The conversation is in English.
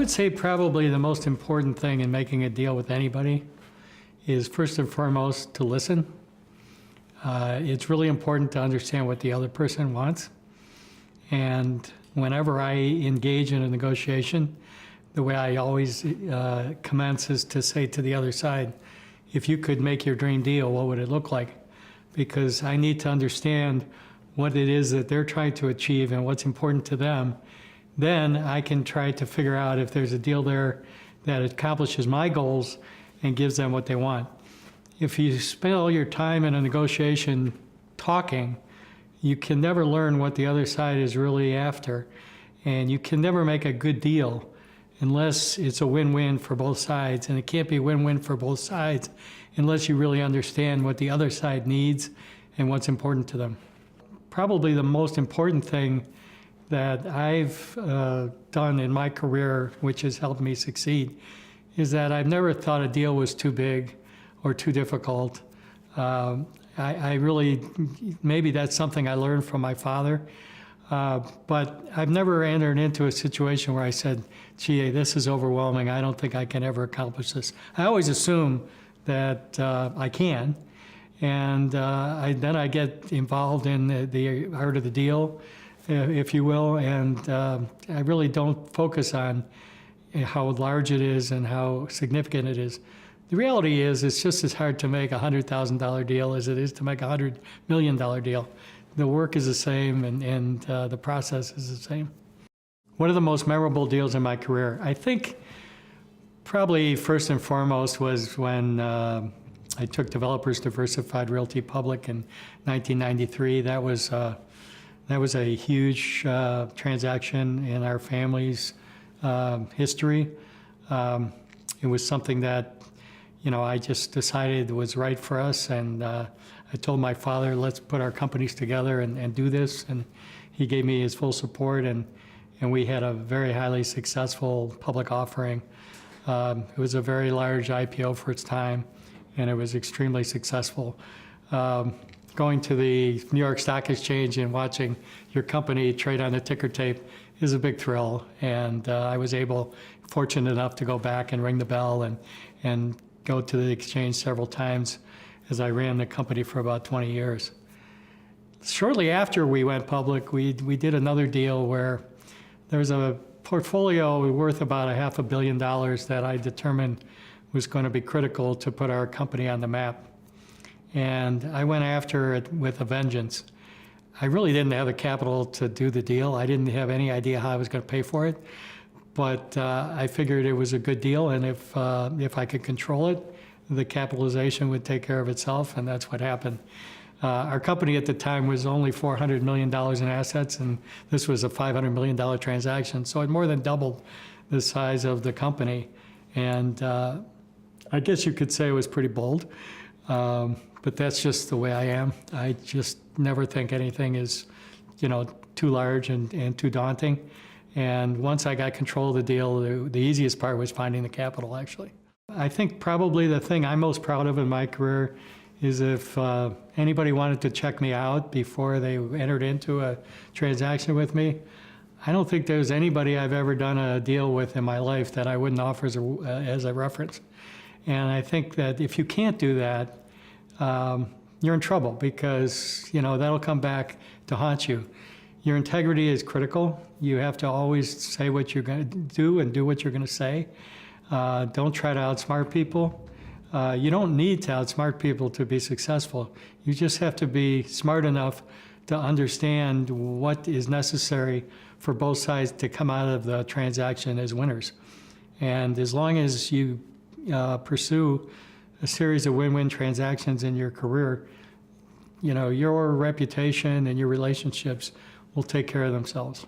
would say probably the most important thing in making a deal with anybody is first and foremost to listen. It's really important to understand what the other person wants. And whenever I engage in a negotiation, the way I always commence is to say to the other side, if you could make your dream deal, what would it look like? Because I need to understand what it is that they're trying to achieve and what's important to them. Then I can try to figure out if there's a deal there that accomplishes my goals and gives them what they want. If you spend all your time in a negotiation talking, you can never learn what the other side is really after. And you can never make a good deal unless it's a win-win for both sides. And it can't be win-win for both sides unless you really understand what the other side needs and what's important to them. Probably the most important thing that I've done in my career, which has helped me succeed, is that I've never thought a deal was too big or too difficult. I really, maybe that's something I learned from my father, but I've never entered into a situation where I said, gee, this is overwhelming, I don't think I can ever accomplish this. I always assume that I can, and then I get involved in the art of the deal, if you will, and I really don't focus on how large it is and how significant it is. The reality is it's just as hard to make a $100,000 deal as it is to make a $100 million deal. The work is the same and the process is the same. One of the most memorable deals in my career, I think probably first and foremost, was when I took Developers Diversified Realty public in 1993. That was a huge transaction in our family's history. It was something that, you know, I just decided was right for us, and I told my father, let's put our companies together and do this, and he gave me his full support, and we had a very highly successful public offering. It was a very large IPO for its time, and it was extremely successful. Going to the New York Stock Exchange and watching your company trade on the ticker tape is a big thrill, and I was fortunate enough to go back and ring the bell and go to the exchange several times as I ran the company for about 20 years. Shortly after we went public, we did another deal where there's a portfolio worth about $500 million that I determined was going to be critical to put our company on the map. And I went after it with a vengeance. I really didn't have the capital to do the deal. I didn't have any idea how I was going to pay for it. But I figured it was a good deal, and if I could control it, the capitalization would take care of itself, and that's what happened. Our company at the time was only $400 million in assets, and this was a $500 million transaction, so it more than doubled the size of the company. And I guess you could say it was pretty bold, but that's just the way I am. I just never think anything is, you know, too large and too daunting. And once I got control of the deal, the easiest part was finding the capital, actually. I think probably the thing I'm most proud of in my career is if anybody wanted to check me out before they entered into a transaction with me, I don't think there's anybody I've ever done a deal with in my life that I wouldn't offer as a reference. And I think that if you can't do that, you're in trouble, because, you know, that'll come back to haunt you. Your integrity is critical. You have to always say what you're going to do and do what you're going to say. Don't try to outsmart people. You don't need to outsmart people to be successful. You just have to be smart enough to understand what is necessary for both sides to come out of the transaction as winners. And as long as you pursue a series of win-win transactions in your career, you know, your reputation and your relationships will take care of themselves.